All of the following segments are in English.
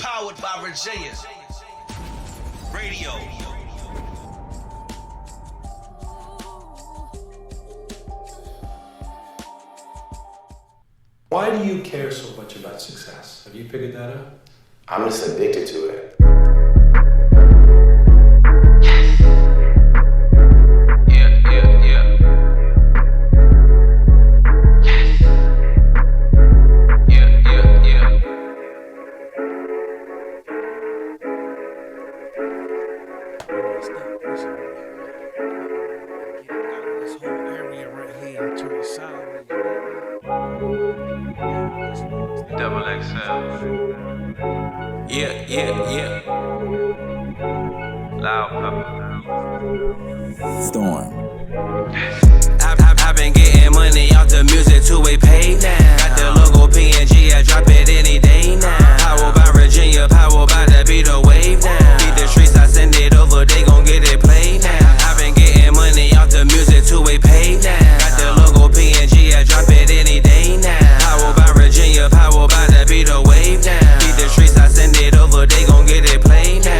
Powered by Virginia Radio. Why do you care so much about success? Have you figured that out? I'm just addicted to it. Storm. I've been getting money off the music, two-way pay now. Got the logo PNG, I drop it any day now. Powered by Virginia, powered by the beat of wave now. Beat the streets, I send it over, they gon' get it played now. I've been getting money off the music, two-way pay now. Got the logo PNG, I drop it any day now. Powered by Virginia, powered by the beat of wave now. Beat the streets, I send it over, they gon' get it played now.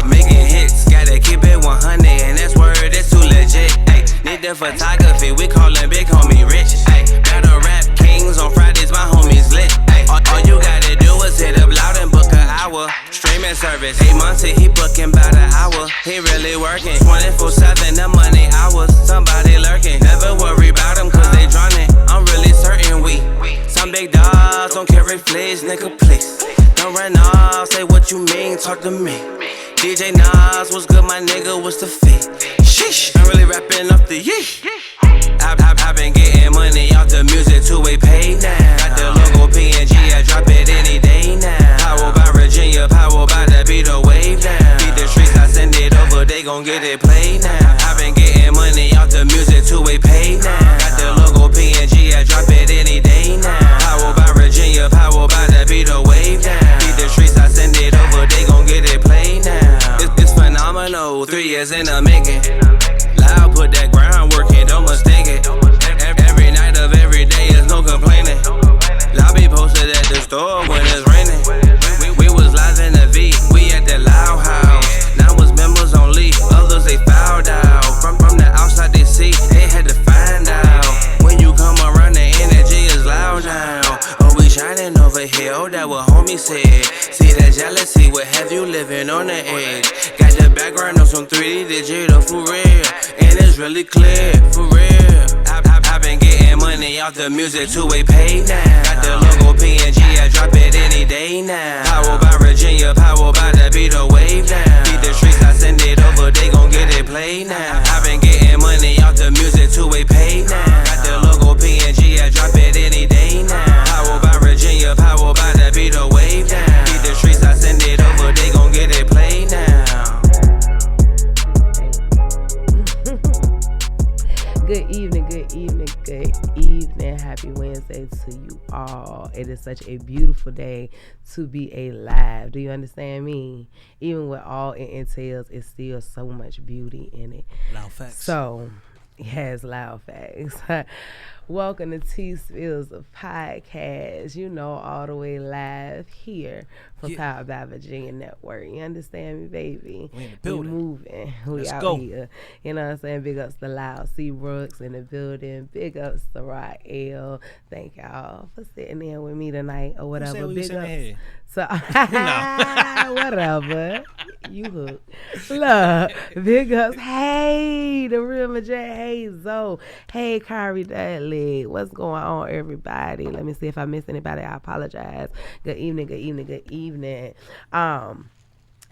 Making hits, gotta keep it 100, and that's word, that's too legit. Ay, need the photography, we callin' big homie rich. Ay, battle rap kings on Fridays, my homies lit. Ay, all you gotta do is hit up loud and book an hour. Streaming service, 8 months and he booking about an hour. He really working 24/7, the money hours. Somebody lurking, never worry about them cause they drowning. I'm really certain we some big dogs don't carry flags, nigga, please. Don't run off, say what you mean, talk to me. DJ Nas, what's good, my nigga, what's the fee? Sheesh, I'm really rapping off the yeesh. I've been getting money off the music, two-way pay now. Got the logo PNG, I drop it any day now. Powered by Virginia, powered by the beat of wave now. Beat the streets, I send it over, they gon' get it played now. I've been getting money off the music, two-way pay now. Got the logo PNG, I drop it any day now. Powered by Virginia, powered by the beat of wave now. Beat the streets, I send it over, they gon' get it played now. It's phenomenal, 3 years in the making. Loud, put that groundwork in, don't mistake it. Every night of every day is no complaining. Lobby posted at the store when it's raining. We was live in the V, we at the Loud House. Now it's members only, others they fouled out. From the outside they see, they had to find out. When you come around the energy is loud now. Oh, we shining over here, oh that what homie said. See that jealousy would have you living on the edge. Got the background on some 3D digital for real, and it's really clear, for real. I've been getting money off the music, two-way pay now. Got the logo PNG, I drop it any day now. Powered by Virginia, powered by the beat of wave now. Beat the streets, I send it over, they gon' get it played now. I've been getting money off the music, two-way pay now. Got the logo PNG, I drop it any day now. Powered by Virginia, powered by the beat of wave now. Beat the streets, I send it over, they gon' get it played now. Good evening, good evening, good evening. Happy Wednesday to you all. It is such a beautiful day to be alive. Do you understand me? Even with all it entails, it's still so much beauty in it. Loud facts. So, yes, loud facts. Welcome to TSPills PODCAST. You know, all the way live here from Powered by Virginia Network. You understand me, baby? We in the building. We moving. We Let's out go. here. You know what I'm saying? Big ups to Loud C. Brooks in the building. Big ups to Rael. Thank y'all for sitting in with me tonight or whatever. Big ups. So, whatever. You hooked. Look, big ups. Hey, the real Majay. Hey, Zoe. Hey, Kari Dudley. What's going on, everybody? Let me see if I missed anybody. I apologize. Good evening, good evening, good evening.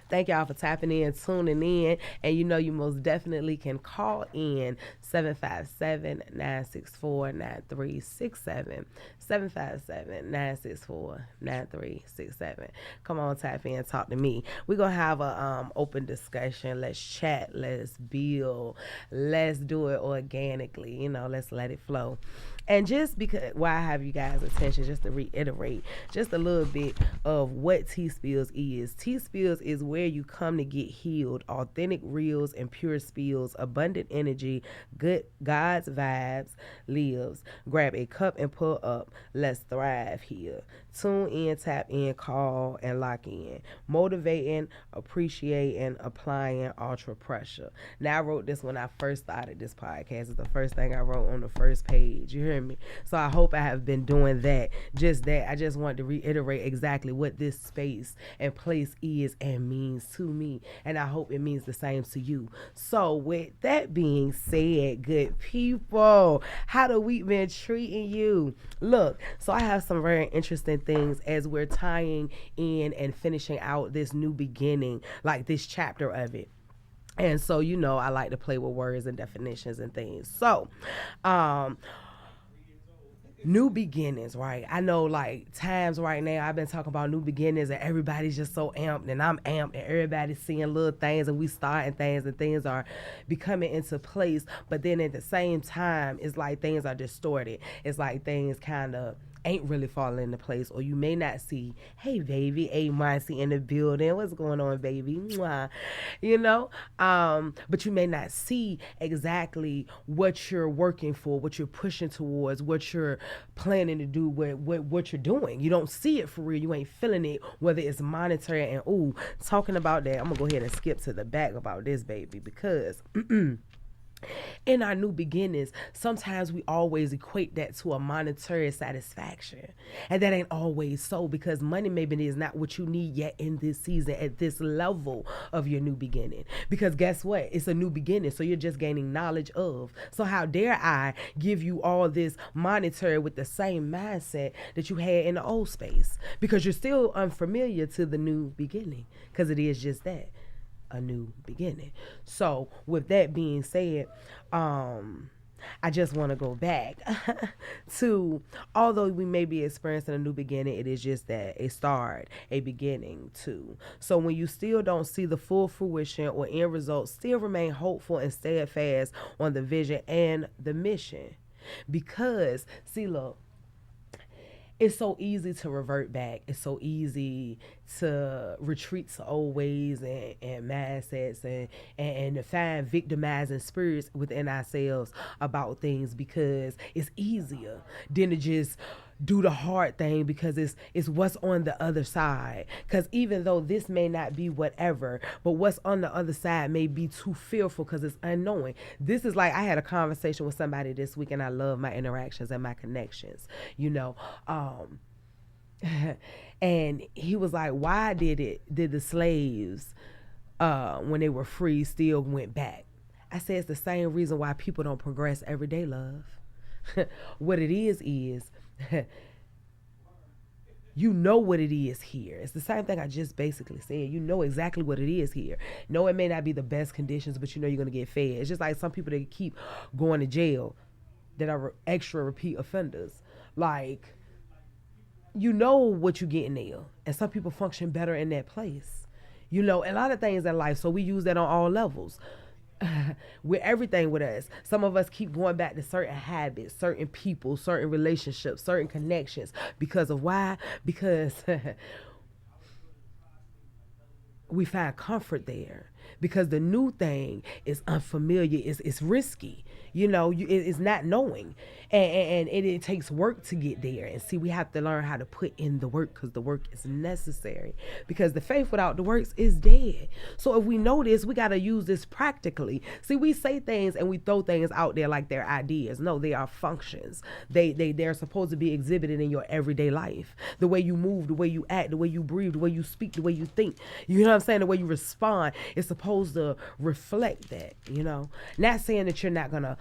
Thank y'all for tapping in, tuning in. And you know you most definitely can call in 757-964-9367. 757-964-9367. Come on, tap in, talk to me. We're going to have a open discussion. Let's chat. Let's build. Let's do it organically. You know, let's let it flow. And just because, why I have you guys' attention, just to reiterate just a little bit of what TSPills is. TSPills is where you come to get healed, authentic reels and pure spills, abundant energy, Good God's vibes lives. Grab a cup and pull up. Let's thrive here. Tune in, tap in, call, and lock in. Motivating, appreciating, applying, ultra pressure. Now, I wrote this when I first started this podcast. It's the first thing I wrote on the first page. You hear me? So I hope I have been doing that. Just that. I just want to reiterate exactly what this space and place is and means to me. And I hope it means the same to you. So with that being said, good people, how the week been treating you? Look, so I have some very interesting things as we're tying in and finishing out this new beginning, like this chapter of it. And so, you know, I like to play with words and definitions and things. So, new beginnings, right? I know, like, times right now I've been talking about new beginnings and everybody's just so amped and I'm amped and everybody's seeing little things and we starting things and things are becoming into place. But then at the same time, it's like things are distorted. It's like things kind of ain't really falling into place, or you may not see, hey baby, A Marcy in the building, what's going on, baby? Mwah. You know, but you may not see exactly what you're working for, what you're pushing towards, what you're planning to do, what you're doing. You don't see it for real. You ain't feeling it, whether it's monetary. And talking about that, I'm gonna go ahead and skip to the back about this, baby, because in our new beginnings, sometimes we always equate that to a monetary satisfaction. And that ain't always so, because money maybe is not what you need yet in this season at this level of your new beginning. Because guess what? It's a new beginning, so you're just gaining knowledge of. So how dare I give you all this monetary with the same mindset that you had in the old space? Because you're still unfamiliar to the new beginning, because it is just that. A new beginning. So with that being said, I just want to go back to, although we may be experiencing a new beginning, it is just that, a start, a beginning too. So when you still don't see the full fruition or end result, still remain hopeful and steadfast on the vision and the mission. Because, see, look, it's so easy to revert back. It's so easy to retreat to old ways and mindsets and to find victimizing spirits within ourselves about things, because it's easier than to just do the hard thing, because it's what's on the other side. Because even though this may not be whatever, but what's on the other side may be too fearful because it's unknowing. This is like, I had a conversation with somebody this week, and I love my interactions and my connections, you know. And he was like, why did the slaves, when they were free, still went back? I said, it's the same reason why people don't progress every day, love. What it is you know what it is here. It's the same thing I just basically said. You know exactly what it is here. No, it may not be the best conditions, but you know you're going to get fed. It's just like some people that keep going to jail that are extra repeat offenders. Like, you know what you get in there. And some people function better in that place. You know, a lot of things in life, so we use that on all levels. With everything with us. Some of us keep going back to certain habits, certain people, certain relationships, certain connections. Because of why? Because we find comfort there. Because the new thing is unfamiliar, it's risky. You know, it's not knowing. And it takes work to get there. And see, we have to learn how to put in the work, because the work is necessary. Because the faith without the works is dead. So if we know this, we got to use this practically. See, we say things and we throw things out there like they're ideas. No, they are functions. They're supposed to be exhibited in your everyday life. The way you move, the way you act, the way you breathe, the way you speak, the way you think. You know what I'm saying? The way you respond. It's supposed to reflect that, you know. Not saying that you're gonna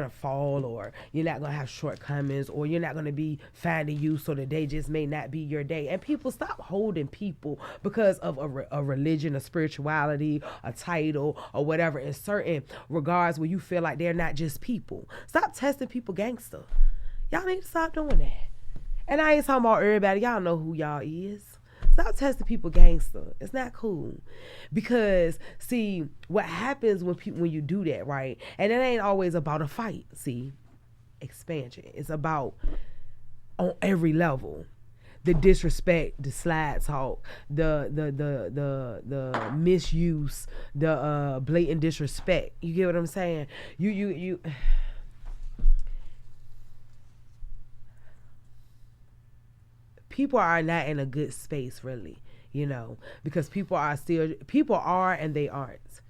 fall, or you're not gonna have shortcomings, or you're not gonna be finding you, so the day just may not be your day. And people, stop holding people because of a religion, a spirituality, a title, or whatever, in certain regards where you feel like they're not just people. Stop testing people gangster. Y'all need to stop doing that. And I ain't talking about everybody. Y'all know who y'all is. Stop testing people gangster. It's not cool. Because, see, what happens when you do that, right? And it ain't always about a fight, see? Expansion. It's about on every level. the disrespect, the slide talk, the misuse, the blatant disrespect. You get what I'm saying? You people are not in a good space, really, because people are and they aren't.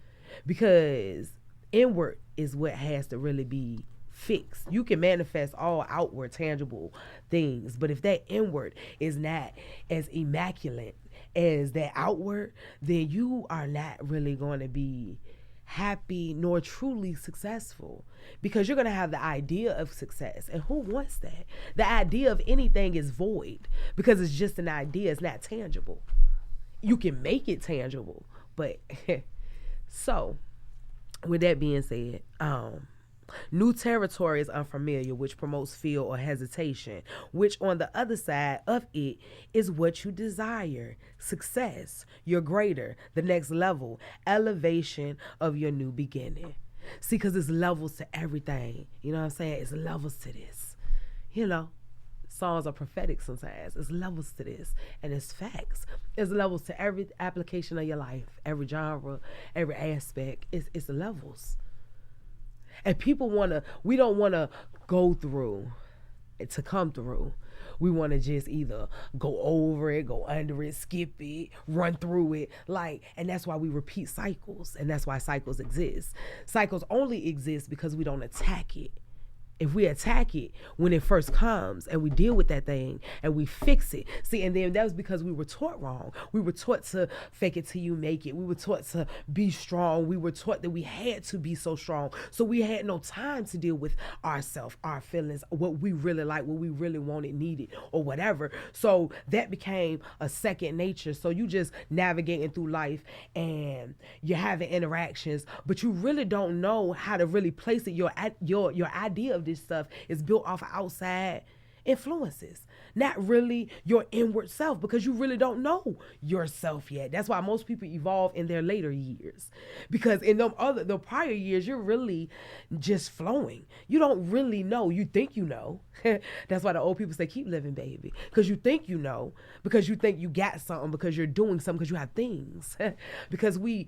Because inward is what has to really be fixed. You can manifest all outward tangible things, but if that inward is not as immaculate as that outward, then you are not really going to be happy nor truly successful, because you're going to have the idea of success, and who wants that? The idea of anything is void because it's just an idea. It's not tangible. You can make it tangible, but so with that being said, new territory is unfamiliar, which promotes fear or hesitation, which on the other side of it is what you desire: success, your greater, the next level, elevation of your new beginning. See, because it's levels to everything. You know what I'm saying? It's levels to this. Songs are prophetic sometimes. It's levels to this, and it's facts. It's levels to every application of your life, every genre, every aspect. It's levels. And we don't want to go through to come through. We want to just either go over it, go under it, skip it, run through it. And that's why we repeat cycles. And that's why cycles exist. Cycles only exist because we don't attack it. If we attack it when it first comes and we deal with that thing and we fix it. See, and then that was because we were taught wrong. We were taught to fake it till you make it. We were taught to be strong. We were taught that we had to be so strong. So we had no time to deal with ourselves, our feelings, what we really like, what we really wanted, needed, or whatever. So that became a second nature. So you just navigating through life and you're having interactions, but you really don't know how to really place it. Your idea of this stuff is built off of outside influences, not really your inward self, because you really don't know yourself yet. That's why most people evolve in their later years, because in the prior years you're really just flowing. You don't really know. You think you know. That's why the old people say keep living, baby, because you think you know, because you think you got something, because you're doing something, because you have things. Because we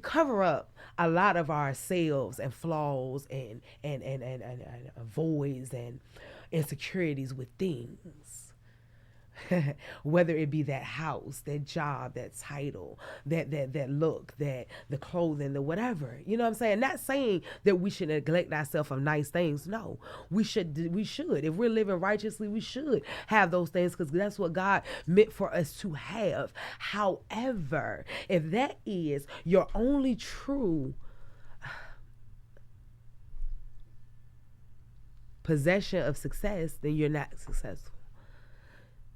cover up a lot of ourselves and flaws and voids and insecurities with things. Whether it be that house, that job, that title, that look, that the clothing, the whatever. You know what I'm saying? Not saying that we should neglect ourselves of nice things. No, we should. If we're living righteously, we should have those things, because that's what God meant for us to have. However, if that is your only true possession of success, then you're not successful.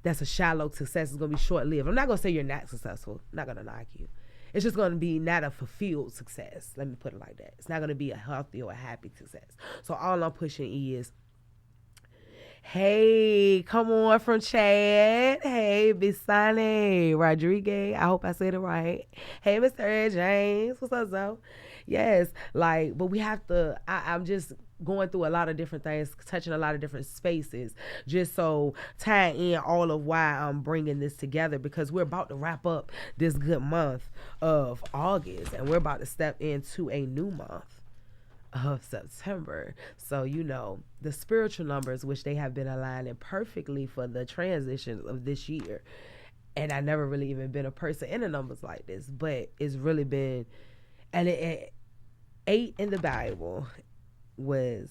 That's a shallow success. It's going to be short-lived. I'm not going to say you're not successful. I'm not going to knock you. It's just going to be not a fulfilled success. Let me put it like that. It's not going to be a healthy or a happy success. So all I'm pushing is, hey, come on from Chad. Hey, Bisani Rodriguez. I hope I said it right. Hey, Mr. Ed James. What's up, Zoe? Yes, but we have to, I'm just going through a lot of different things, touching a lot of different spaces, just so tying in all of why I'm bringing this together, because we're about to wrap up this good month of August, and we're about to step into a new month of September. So, the spiritual numbers, which they have been aligning perfectly for the transitions of this year. And I never really even been a person in the numbers like this, but it's really been, and 8 in the Bible was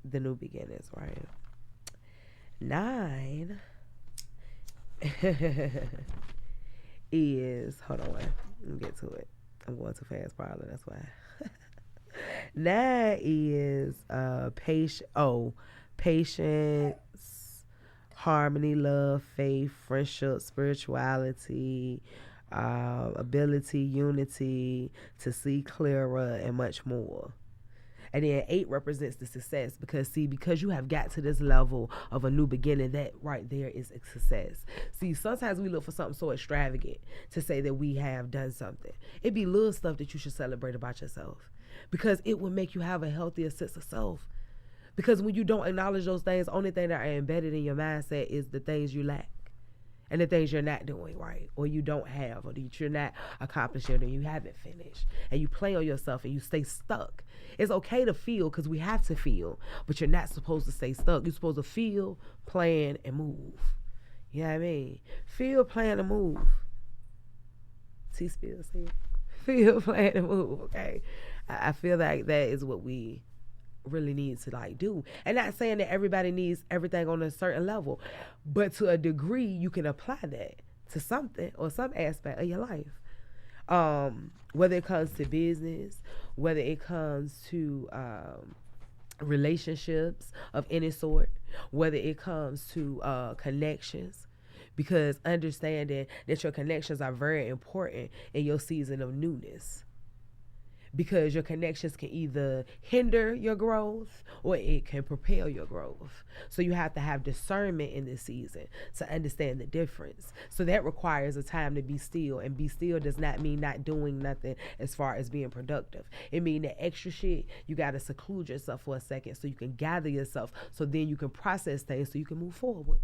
the new beginnings, right? 9 is, hold on, let me get to it. I'm going too fast, probably, that's why. 9 is patience, harmony, love, faith, friendship, spirituality, ability, unity, to see clearer, and much more. And then 8 represents the success, because you have got to this level of a new beginning, that right there is a success. See, sometimes we look for something so extravagant to say that we have done something. It'd be little stuff that you should celebrate about yourself, because it will make you have a healthier sense of self. Because when you don't acknowledge those things, the only thing that are embedded in your mindset is the things you lack and the things you're not doing right, or you don't have, or that you're not accomplishing, or you haven't finished, and you play on yourself and you stay stuck. It's okay to feel, because we have to feel, but you're not supposed to stay stuck. You're supposed to feel, plan, and move. You know what I mean? Feel, plan, and move. TSPills here. Feel, plan, and move, okay? I feel like that is what we really need to like do. And not saying that everybody needs everything on a certain level, but to a degree you can apply that to something or some aspect of your life. Whether it comes to business, whether it comes to relationships of any sort, whether it comes to connections, because understanding that your connections are very important in your season of newness. Because your connections can either hinder your growth or it can propel your growth. So you have to have discernment in this season to understand the difference. So that requires a time to be still. And be still does not mean not doing nothing as far as being productive. It means that extra shit, you got to seclude yourself for a second so you can gather yourself, so then you can process things so you can move forward.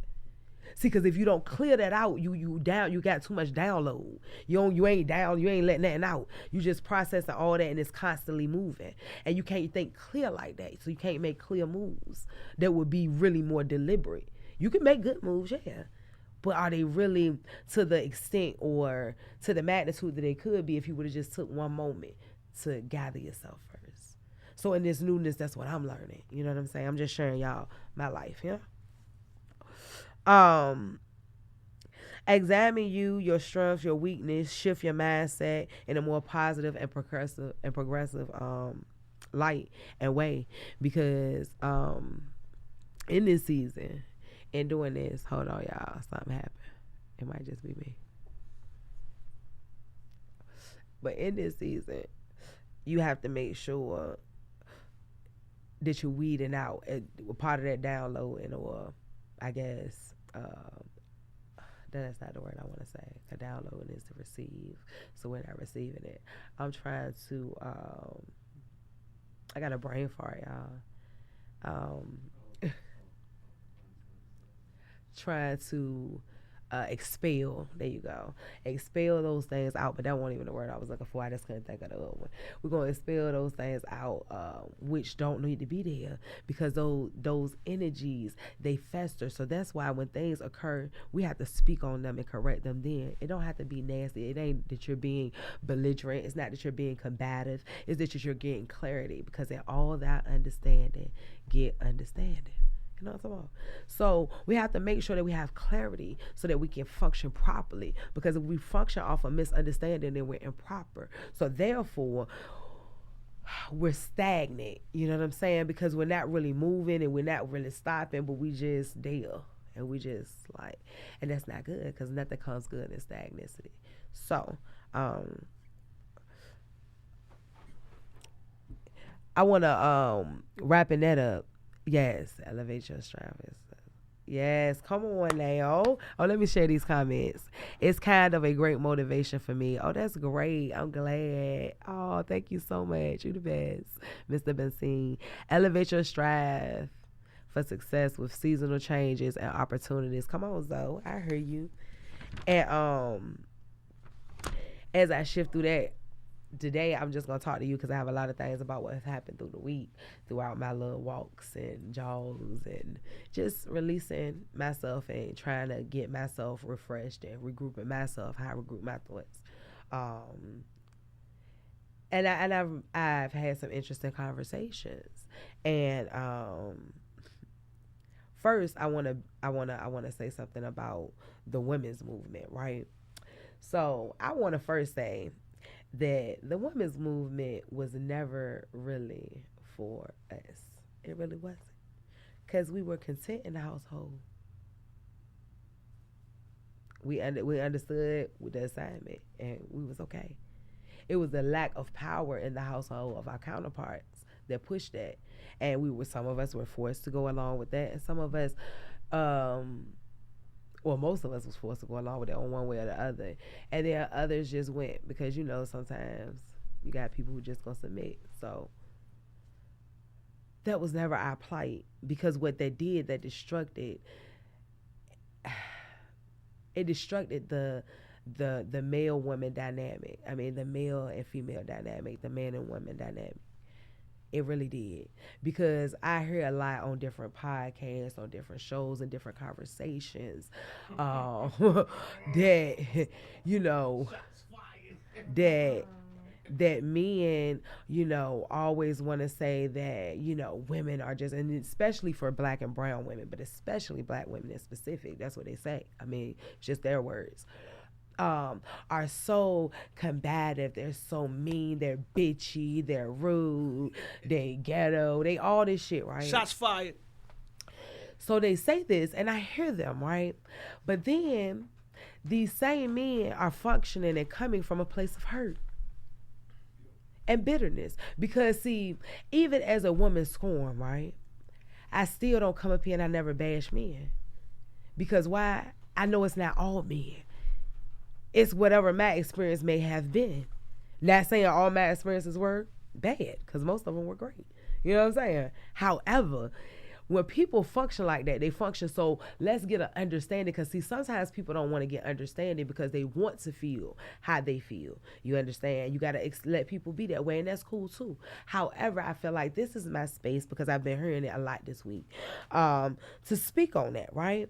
See, because if you don't clear that out, you got too much download. You ain't down, you ain't letting nothing out. You just processing all that and it's constantly moving. And you can't think clear like that. So you can't make clear moves that would be really more deliberate. You can make good moves, yeah. But are they really to the extent or to the magnitude that they could be if you would have just took one moment to gather yourself first? So in this newness, that's what I'm learning. You know what I'm saying? I'm just sharing y'all my life, yeah? Examine you, your strengths, your weakness, shift your mindset in a more positive and progressive light and way. Because in this season, in doing this, hold on y'all, something happened. It might just be me. But in this season, you have to make sure that you're weeding out part of that downloading, or I guess that's not the word I want to say. A download is to receive. So we're not receiving it. I'm trying to, I got a brain fart, y'all. Trying to expel. There you go. Expel those things out, but that wasn't even the word I was looking for. I just couldn't think of the other one. We're going to expel those things out, which don't need to be there, because those energies, they fester. So that's why when things occur, we have to speak on them and correct them then. It don't have to be nasty. It ain't that you're being belligerent. It's not that you're being combative. It's that you're getting clarity, because in all that understanding, get understanding. You know what I'm talking about? So we have to make sure that we have clarity so that we can function properly. Because if we function off of misunderstanding, then we're improper. So therefore, we're stagnant. You know what I'm saying? Because we're not really moving and we're not really stopping, but we just there. And we just like, and that's not good, because nothing comes good in stagnancy. So, I want to, wrapping that up. Yes, elevate your strength. Yes, come on now. Oh, let me share these comments. It's kind of a great motivation for me. Oh, that's great. I'm glad. Oh, thank you so much. You the best, Mr. Benzine. Elevate your strive for success with seasonal changes and opportunities. Come on, Zoe. I hear you. And as I shift through that, today I'm just going to talk to you because I have a lot of things about what has happened through the week, throughout my little walks and jogs, and just releasing myself and trying to get myself refreshed and regrouping myself, how I regroup my thoughts. And I've had some interesting conversations. And first I want to say something about the women's movement, right? So I want to first say that the women's movement was never really for us. It really wasn't. Because we were content in the household. We understood the assignment, and we was okay. It was the lack of power in the household of our counterparts that pushed that. And some of us were forced to go along with that, and some of us, most of us was forced to go along with it on one way or the other. And then others just went because, sometimes you got people who just gonna submit. So that was never our plight, because what they did, that destructed the male woman dynamic. I mean, the male and female dynamic, the man and woman dynamic. It really did, because I hear a lot on different podcasts, on different shows, and different conversations that that men, always want to say that, women are just, and especially for black and brown women, but especially black women in specific, that's what they say. I mean, it's just their words. Are so combative, they're so mean, they're bitchy, they're rude, they ghetto, they all this shit, right? Shots fired. So they say this, and I hear them, right? But then these same men are functioning and coming from a place of hurt and bitterness. Because, see, even as a woman scorned, right, I still don't come up here and I never bash men. Because why? I know it's not all men. It's whatever my experience may have been. Not saying all my experiences were bad, because most of them were great. You know what I'm saying? However, when people function like that, they function, so let's get an understanding, because see, sometimes people don't want to get understanding because they want to feel how they feel. You understand? You got to let people be that way, and that's cool too. However, I feel like this is my space, because I've been hearing it a lot this week, to speak on that, right?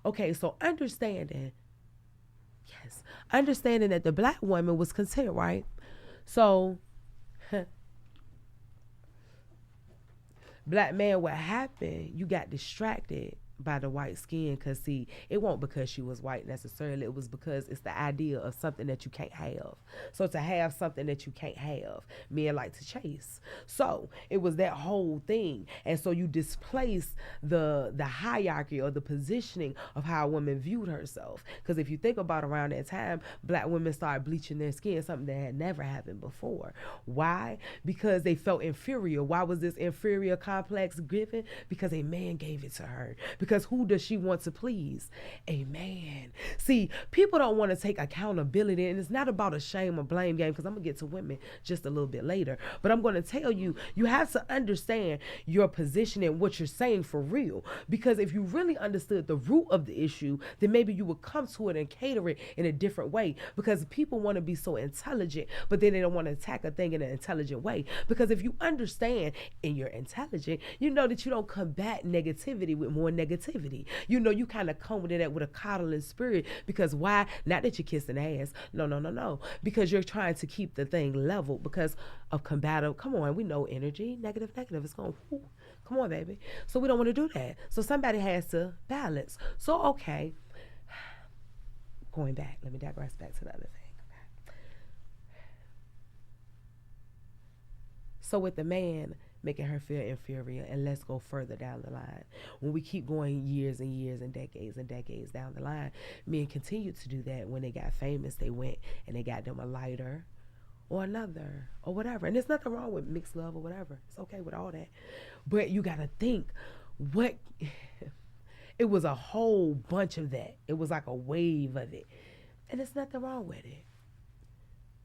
Okay, so understanding that the black woman was content, right? So, black man, what happened? You got distracted by the white skin, because see, it wasn't because she was white necessarily. It was because it's the idea of something that you can't have. So to have something that you can't have, men like to chase. So it was that whole thing. And so you displace the hierarchy or the positioning of how a woman viewed herself. Because if you think about around that time, black women started bleaching their skin, something that had never happened before. Why? Because they felt inferior. Why was this inferior complex given? Because a man gave it to her. Because who does she want to please? A man. See, people don't want to take accountability, and it's not about a shame or blame game, because I'm going to get to women just a little bit later. But I'm going to tell you, you have to understand your position and what you're saying for real. Because if you really understood the root of the issue, then maybe you would come to it and cater it in a different way. Because people want to be so intelligent, but then they don't want to attack a thing in an intelligent way. Because if you understand and you're intelligent, you know that you don't combat negativity with more negativity. You kind of come with it with a coddling spirit. Because why? Not that you're kissing ass. No. Because you're trying to keep the thing level because of combative. Come on, we know energy. Negative. It's going, whoo. Come on, baby. So we don't want to do that. So somebody has to balance. So, okay. Going back. Let me digress back to the other thing. So with the man making her feel inferior, and let's go further down the line. When we keep going years and years and decades down the line, men continued to do that. When they got famous, they went and they got them a lighter or another or whatever. And there's nothing wrong with mixed love or whatever. It's okay with all that. But you got to think, it was a whole bunch of that. It was like a wave of it. And there's nothing wrong with it.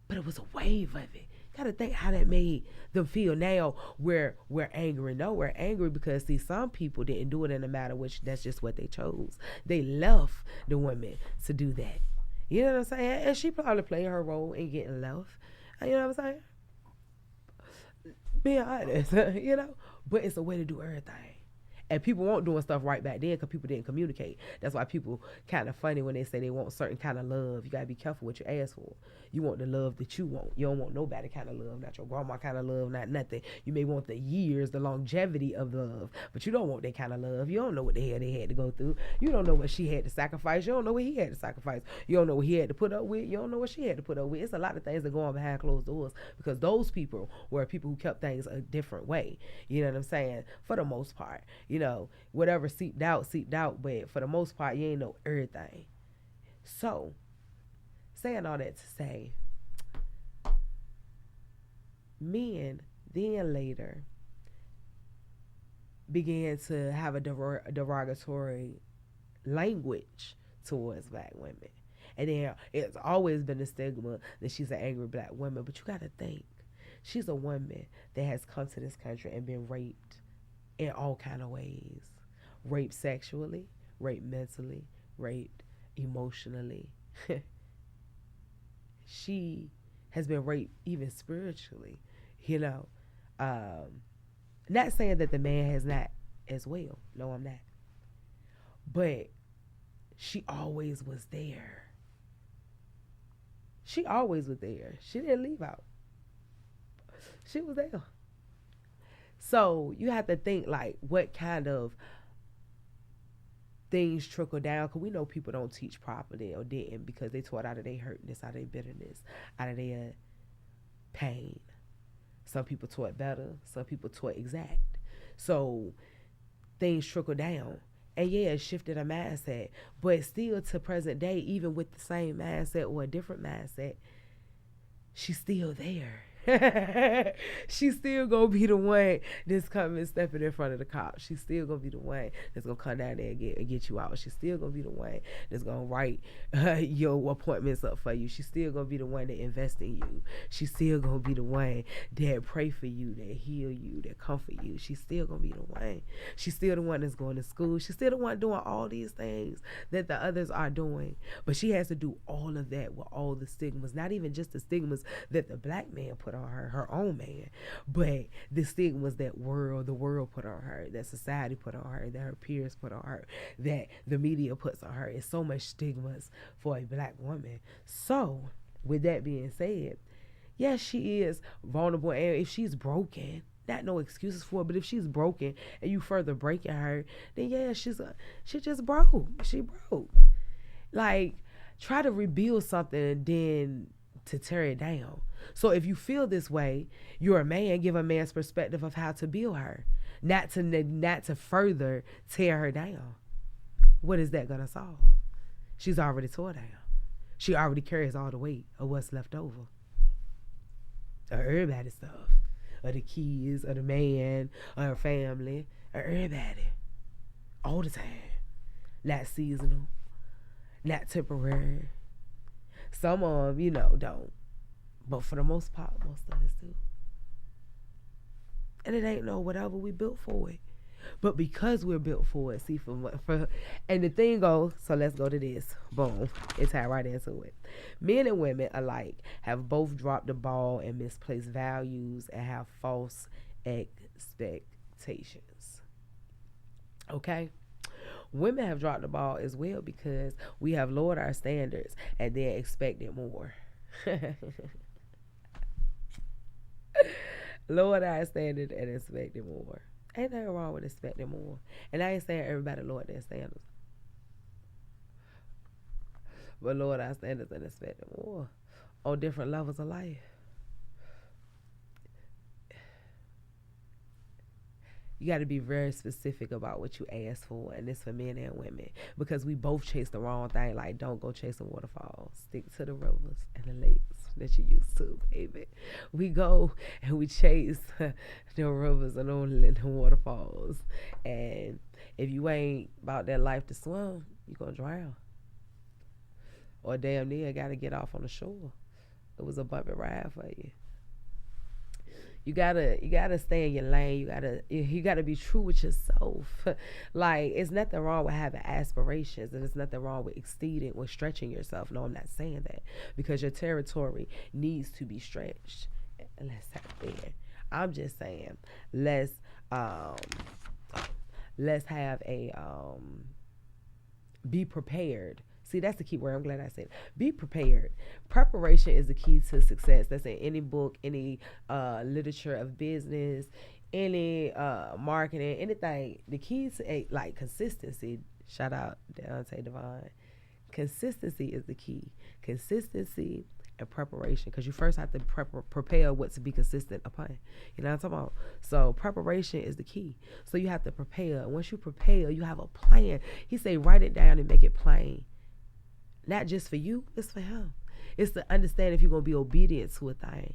But it was a wave of it. Gotta think how that made them feel. Now we're angry. No, we're angry because see, some people didn't do it in a matter which that's just what they chose. They left the women to do that. You know what I'm saying? And she probably played her role in getting left. You know what I'm saying? Being honest, But it's a way to do everything. And people weren't doing stuff right back then because people didn't communicate. That's why people kind of funny when they say they want certain kind of love. You got to be careful what you ask for. You want the love that you want. You don't want nobody kind of love, not your grandma kind of love, not nothing. You may want the years, the longevity of love, but you don't want that kind of love. You don't know what the hell they had to go through. You don't know what she had to sacrifice. You don't know what he had to sacrifice. You don't know what he had to put up with. You don't know what she had to put up with. It's a lot of things that go on behind closed doors because those people were people who kept things a different way. You know what I'm saying? For the most part, whatever seeped out, but for the most part, you ain't know everything. So, saying all that to say, men then later began to have a derogatory language towards black women. And then it's always been a stigma that she's an angry black woman. But you got to think, she's a woman that has come to this country and been raped in all kind of ways. Raped sexually, raped mentally, raped emotionally. She has been raped even spiritually, you know. Not saying that the man has not as well. No, I'm not. But she always was there. She always was there. She didn't leave out. She was there. So you have to think like what kind of things trickle down, because we know people don't teach properly or didn't because they taught out of their hurtness, out of their bitterness, out of their pain. Some people taught better, some people taught exact. So things trickle down. And yeah, it shifted her mindset. But still to present day, even with the same mindset or a different mindset, she's still there. She's still gonna be the one that's coming stepping in front of the cops. She's still gonna be the one that's gonna come down there and get you out. She's still gonna be the one that's gonna write your appointments up for you. She's still gonna be the one that invest in you. She's still gonna be the one that pray for you, that heal you, that comfort you. She's still gonna be the one. She's still the one that's going to school. She's still the one doing all these things that the others are doing. But she has to do all of that with all the stigmas, not even just the stigmas that the black man put on her own man, but the stigmas that the world put on her, that society put on her, that her peers put on her, that the media puts on her. It's so much stigmas for a black woman. So with that being said, yes, she is vulnerable, and if she's broken, not no excuses for it, but if she's broken and you further breaking her, then yeah, she just broke. She broke. Like, try to rebuild something and then to tear it down. So if you feel this way, you're a man, give a man's perspective of how to build her, not to further tear her down. What is that gonna solve? She's already tore down. She already carries all the weight of what's left over. Of everybody's stuff. Of the kids, of the man, of her family, of everybody. All the time. Not seasonal. Not temporary. Some of them, don't. But for the most part, most of us do. And it ain't no whatever, we built for it. But because we're built for it, see, and the thing goes, so let's go to this. Boom. It's tied right into it. Men and women alike have both dropped the ball and misplaced values and have false expectations. Okay? Women have dropped the ball as well because we have lowered our standards and then expected more. Lowered our standards and expected more. Ain't nothing wrong with expecting more. And I ain't saying everybody lowered their standards. But lowered our standards and expected more on different levels of life. You got to be very specific about what you ask for, and it's for men and women, because we both chase the wrong thing. Like, don't go chasing waterfalls. Stick to the rivers and the lakes that you used to, baby. We go and we chase the rivers and the waterfalls, and if you ain't about that life to swim, you're going to drown. Or damn near got to get off on the shore. It was a bumpy ride for you. You gotta stay in your lane. You gotta be true with yourself. Like, it's nothing wrong with having aspirations, and there's nothing wrong with exceeding or stretching yourself. No, I'm not saying that, because your territory needs to be stretched. Let's have it. I'm just saying, let's have a be prepared. See, that's the key word. I'm glad I said it. Be prepared. Preparation is the key to success. That's in any book, any literature of business, any marketing, anything. The key to consistency. Shout out Deontay Devine. Consistency is the key. Consistency and preparation, because you first have to prepare what to be consistent upon. You know what I'm talking about? So preparation is the key. So you have to prepare. And once you prepare, you have a plan. He say write it down and make it plain. Not just for you, it's for him. It's to understand if you're going to be obedient to a thing.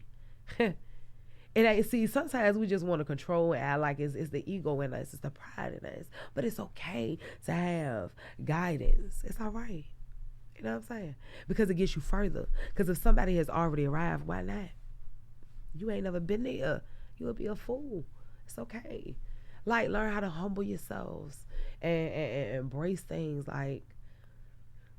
And see, sometimes we just want to control and act like it's the ego in us, it's the pride in us. But it's okay to have guidance. It's all right. You know what I'm saying? Because it gets you further. Because if somebody has already arrived, why not? You ain't never been there. You'll be a fool. It's okay. Like, learn how to humble yourselves and embrace things like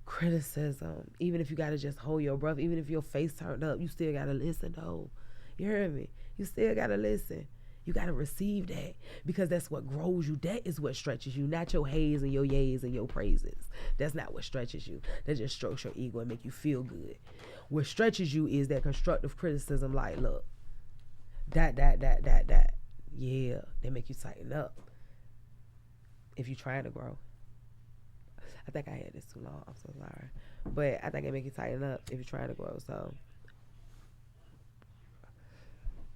criticism. Even if you got to just hold your breath, even if your face turned up, you still got to listen, though. You heard me? You still got to listen. You got to receive that, because that's what grows you. That is what stretches you, not your haze and your yays and your praises. That's not what stretches you. That just strokes your ego and make you feel good. What stretches you is that constructive criticism, like, look, that. Yeah, they make you tighten up if you're trying to grow. I think I had this too long. I'm so sorry. But I think it make you tighten up if you're trying to grow. So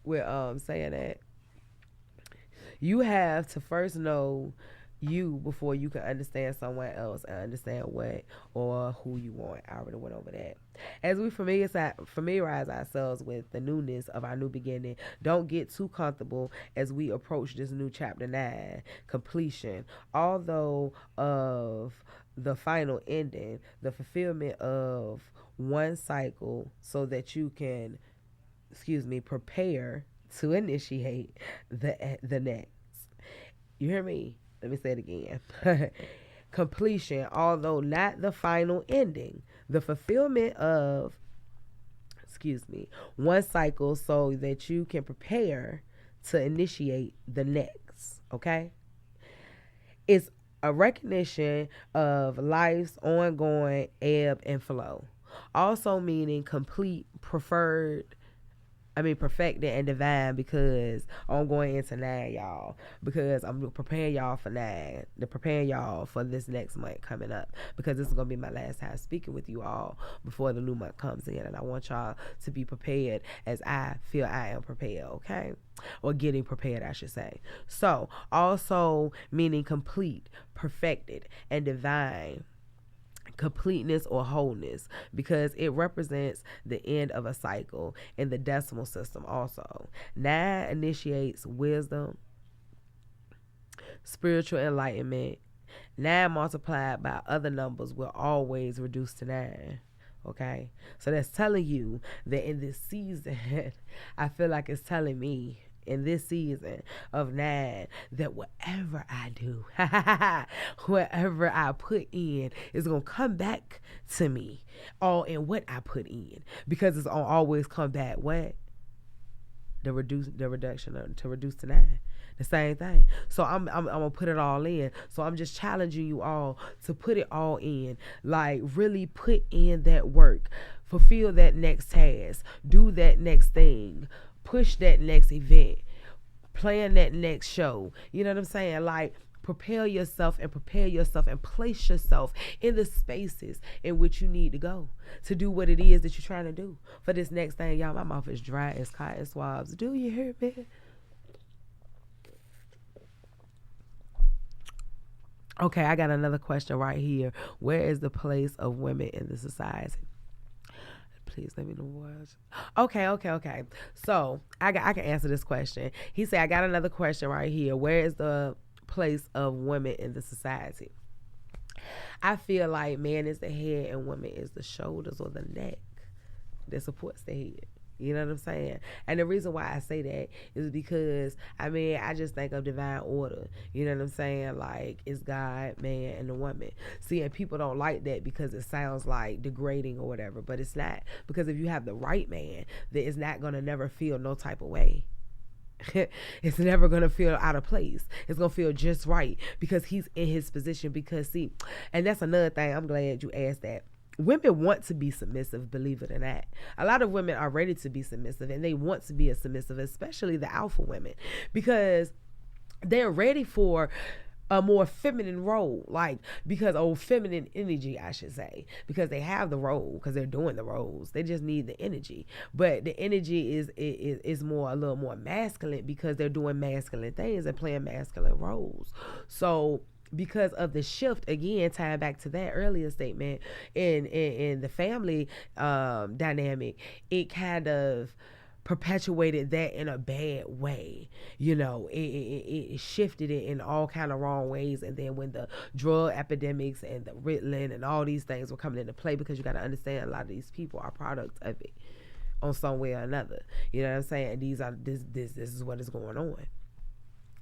we're saying that you have to first know you before you can understand someone else and understand what or who you want. I already went over that. As we familiarize ourselves with the newness of our new beginning, don't get too comfortable as we approach this new chapter 9, completion. Although of the final ending, the fulfillment of one cycle so that you can, prepare to initiate the next. You hear me? Let me say it again. Completion, although not the final ending, the fulfillment of, one cycle so that you can prepare to initiate the next, okay? It's a recognition of life's ongoing ebb and flow. Also meaning complete, perfected and divine, because I'm going into 9, y'all, because I'm preparing y'all for 9, preparing y'all for this next month coming up, because this is going to be my last time speaking with you all before the new month comes in, and I want y'all to be prepared as I feel I am prepared, okay? Or getting prepared, I should say. So, also meaning complete, perfected, and divine. Completeness or wholeness, because it represents the end of a cycle in the decimal system also. 9 initiates wisdom, spiritual enlightenment. 9 multiplied by other numbers will always reduce to 9. Okay? So that's telling you that in this season, I feel like it's telling me in this season of 9 that whatever I do, whatever I put in is going to come back to me, all in what I put in, because it's going to always come back what? To reduce to 9. The same thing. So I'm gonna put it all in. So I'm just challenging you all to put it all in. Like, really put in that work. Fulfill that next task. Do that next thing. Push that next event, plan that next show. You know what I'm saying? Like, prepare yourself and place yourself in the spaces in which you need to go to do what it is that you're trying to do for this next thing. Y'all, my mouth is dry as cotton swabs. Do you hear me? Okay, I got another question right here. Where is the place of women in the society? Please let me know what. Okay. So I can answer this question. He said, I got another question right here. Where is the place of women in the society? I feel like man is the head and woman is the shoulders or the neck that supports the head. You know what I'm saying? And the reason why I say that is because, I just think of divine order. You know what I'm saying? Like, it's God, man, and the woman. See, and people don't like that because it sounds like degrading or whatever, but it's not. Because if you have the right man, that is not going to never feel no type of way. It's never going to feel out of place. It's going to feel just right because he's in his position. Because, see, and that's another thing. I'm glad you asked that. Women want to be submissive, believe it or not. A lot of women are ready to be submissive, and they want to be a submissive, especially the alpha women, because they're ready for a more feminine role, feminine energy, I should say, because they have the role, because they're doing the roles. They just need the energy, but the energy is a little more masculine because they're doing masculine things and playing masculine roles. So, because of the shift, again, tying back to that earlier statement in the family dynamic, it kind of perpetuated that in a bad way. You know, it shifted it in all kind of wrong ways. And then when the drug epidemics and the Ritalin and all these things were coming into play, because you got to understand a lot of these people are products of it on some way or another. You know what I'm saying? This is what is going on.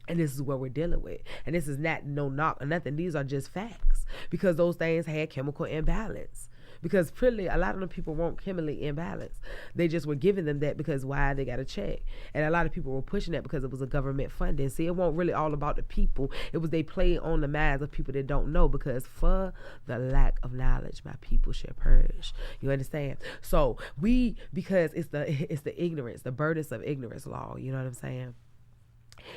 And this is what we're dealing with. And this is not no knock or nothing. These are just facts. Because those things had chemical imbalance. Because pretty a lot of the people weren't chemically imbalanced. They just were giving them that because why they got a check. And a lot of people were pushing that because it was a government funding. See, it wasn't really all about the people. It was they played on the minds of people that don't know, because for the lack of knowledge, my people shall perish. You understand? So because it's the ignorance, the burdens of ignorance law. You know what I'm saying?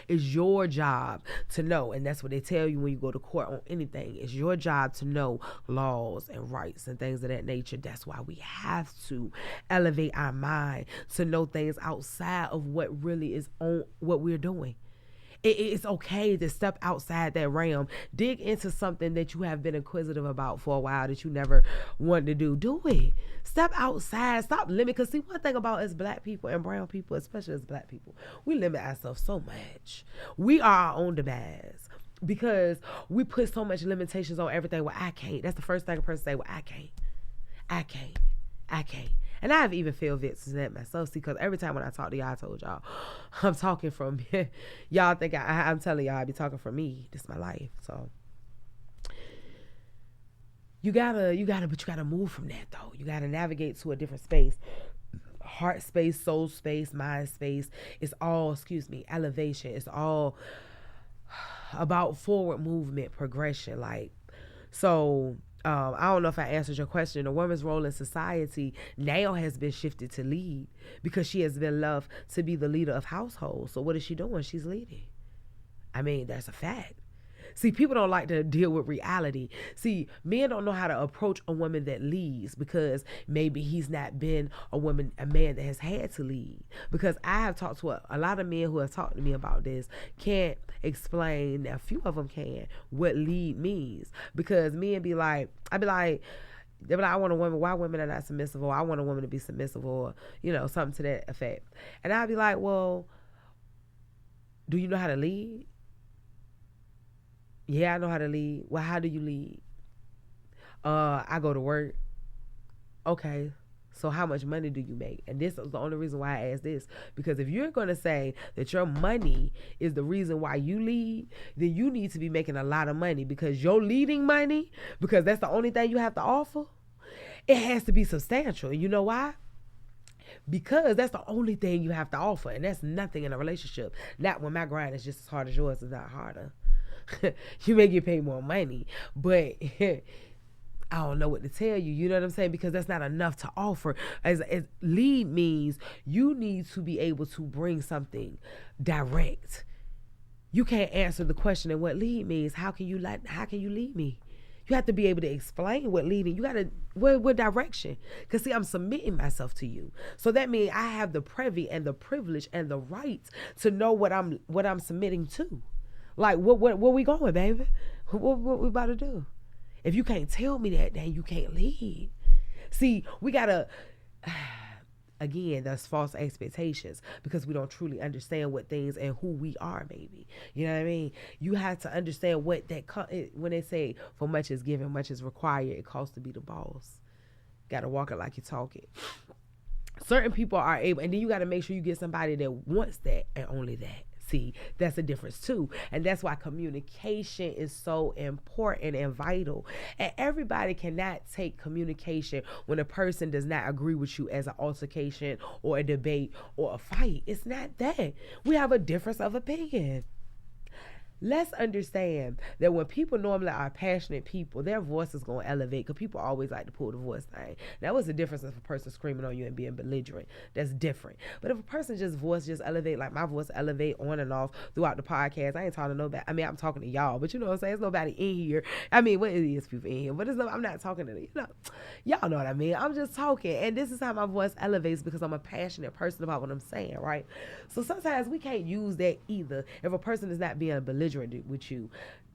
It's your job to know, and that's what they tell you when you go to court on anything. It's your job to know laws and rights and things of that nature. That's why we have to elevate our mind to know things outside of what really is on what we're doing. It's okay to step outside that realm. Dig into something that you have been inquisitive about for a while that you never wanted to do. Do it. Step outside. Stop limiting. Because see, one thing about us black people and brown people, especially as black people, we limit ourselves so much. We are our own demise because we put so much limitations on everything. Well, I can't. That's the first thing a person say. Well, I can't. And I've even feel victims in that myself. See, because every time when I talk to y'all, I told y'all, I'm talking from, y'all think I'm telling y'all I be talking from me. This is my life. So you gotta move from that though. You gotta navigate to a different space. Heart space, soul space, mind space. It's all, elevation. It's all about forward movement, progression. I don't know if I answered your question. A woman's role in society now has been shifted to lead because she has been loved to be the leader of households. So what is she doing? She's leading. I mean, that's a fact. See, people don't like to deal with reality. See, men don't know how to approach a woman that leads because maybe he's not been a man that has had to lead. Because I have talked to a lot of men who have talked to me about this, can't explain, a few of them can, what lead means. Because men be like, they'll be like, I want a woman, why women are not submissive, or I want a woman to be submissive, or, something to that effect. And I'll be like, well, do you know how to lead? Yeah, I know how to lead. Well, how do you lead? I go to work. Okay, so how much money do you make? And this is the only reason why I ask this. Because if you're going to say that your money is the reason why you lead, then you need to be making a lot of money, because your leading money, because that's the only thing you have to offer, it has to be substantial. You know why? Because that's the only thing you have to offer, and that's nothing in a relationship. Not when my grind is just as hard as yours, it's not harder. You may get paid more money, but I don't know what to tell you. You know what I'm saying? Because that's not enough to offer. As lead means you need to be able to bring something direct. You can't answer the question of what lead means. How can you lead me? You have to be able to explain what leading. You gotta what direction. Cause see, I'm submitting myself to you. So that means I have the privy and the privilege and the right to know what I'm submitting to. Like, where we going, baby? What we about to do? If you can't tell me that, then you can't lead. See, we gotta, again, that's false expectations, because we don't truly understand what things and who we are, maybe. You know what I mean? You have to understand what when they say, for much is given, much is required, it costs to be the boss. Gotta walk it like you talk it. Certain people are able, and then you gotta make sure you get somebody that wants that and only that. See, that's a difference too. And that's why communication is so important and vital. And everybody cannot take communication when a person does not agree with you as an altercation or a debate or a fight. It's not that. We have a difference of opinion. Let's understand that when people normally are passionate people, their voice is going to elevate, because people always like to pull the voice thing. Now, what's the difference if a person screaming on you and being belligerent? That's different. But if a person just elevate, like my voice elevate on and off throughout the podcast, I ain't talking to nobody. I mean, I'm talking to y'all, but you know what I'm saying? There's nobody in here. I mean, what is people in here? But I'm not talking to, y'all know what I mean. I'm just talking. And this is how my voice elevates, because I'm a passionate person about what I'm saying, right? So sometimes we can't use that either. If a person is not being belligerent with you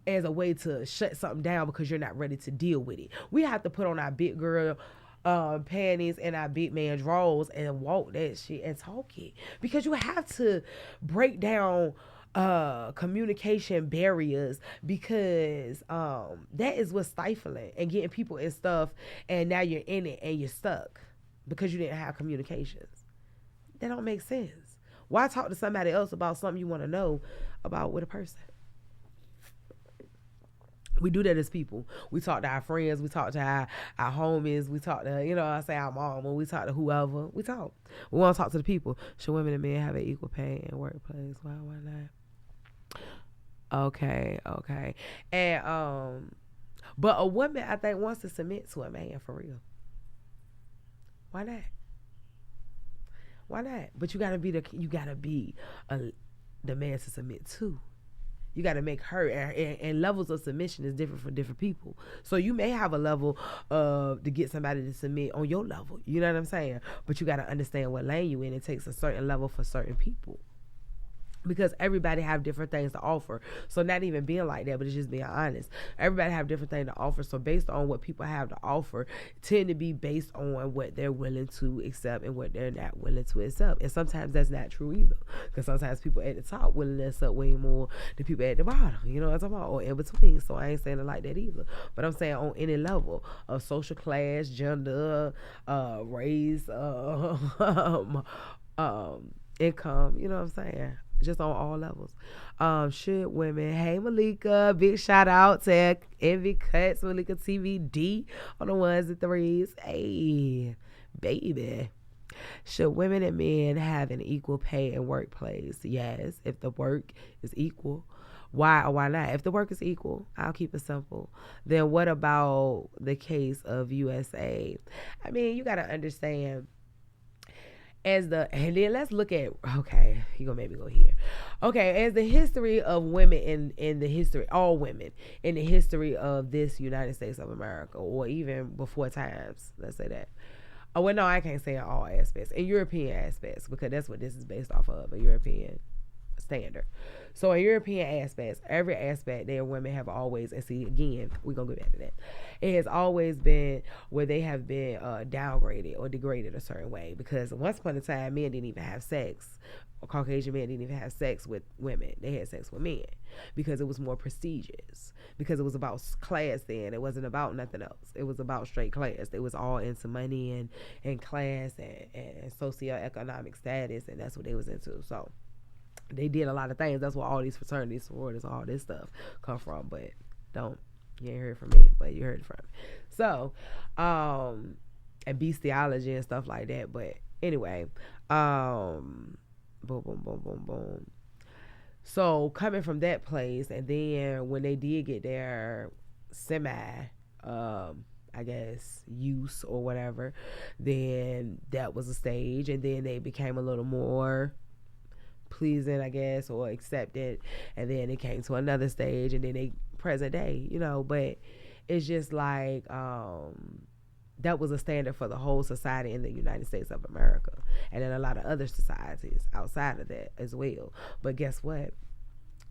as a way to shut something down because you're not ready to deal with it. We have to put on our big girl panties and our big man drawers and walk that shit and talk it, because you have to break down communication barriers, because that is what's stifling and getting people in stuff, and now you're in it and you're stuck because you didn't have communications. That don't make sense. Why talk to somebody else about something you want to know about with a person? We do that as people. We talk to our friends. We talk to our homies. We talk to, I say our mama. We talk to whoever. We talk. We want to talk to the people. Should women and men have an equal pay in workplace? Why not? Okay. And, but a woman, I think, wants to submit to a man for real. Why not? But you gotta be the man to submit to. You got to make her, and levels of submission is different for different people. So you may have a level to get somebody to submit on your level. You know what I'm saying? But you got to understand what lane you in. It takes a certain level for certain people. Because everybody have different things to offer. So not even being like that, but it's just being honest. Everybody have different things to offer. So based on what people have to offer, tend to be based on what they're willing to accept and what they're not willing to accept. And sometimes that's not true either. Because sometimes people at the top willing to accept way more than people at the bottom. You know what I'm talking about? Or in between. So I ain't saying it like that either. But I'm saying on any level of social class, gender, race, income, you know what I'm saying? Just on all levels. Should women, hey Malika, big shout out to Envy Cuts, Malika TVD on the ones and threes. Hey, baby. Should women and men have an equal pay in workplace? Yes, if the work is equal. Why or why not? If the work is equal, I'll keep it simple. Then what about the case of USA? I mean, you got to understand. And then let's look at, okay, you're going to make me go here. Okay, as the history of women in the history, all women in the history of this United States of America, or even before times, let's say that. Oh, well, no, I can't say in all aspects. In European aspects, because that's what this is based off of, a European standard. So in European aspects, every aspect there, women have always, and see, again, we're going to go back to that. It has always been where they have been downgraded or degraded a certain way, because once upon a time, men didn't even have sex. Or Caucasian men didn't even have sex with women. They had sex with men because it was more prestigious, because it was about class then. It wasn't about nothing else. It was about straight class. It was all into money and class and socioeconomic status, and that's what they was into. So they did a lot of things. That's where all these fraternities, sororities, all this stuff come from. But you ain't heard from me, but you heard it from me. So, and bestiology and stuff like that. But anyway, boom, boom, boom, boom, boom. So coming from that place, and then when they did get their I guess, use or whatever, then that was a stage, and then they became a little more pleasing, I guess, or accepted, and then it came to another stage, and then they present day, but it's just like that was a standard for the whole society in the United States of America, and in a lot of other societies outside of that as well. But guess what?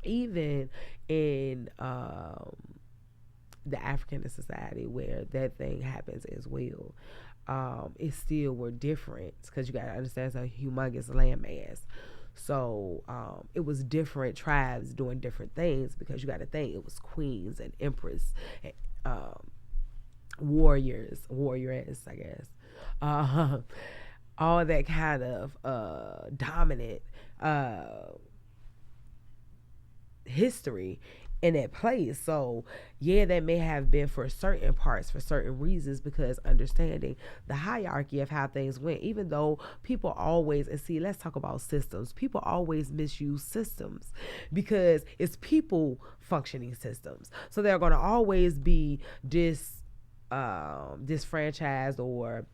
Even in the African society where that thing happens as well, it still were different, because you got to understand it's a humongous landmass. So it was different tribes doing different things, because you got to think it was queens and empress, and, warrioress, I guess, all that kind of dominant history in that place. So yeah, that may have been for certain parts, for certain reasons, because understanding the hierarchy of how things went, even though people always, and see, let's talk about systems. People always misuse systems because it's people functioning systems. So they're going to always be disfranchised or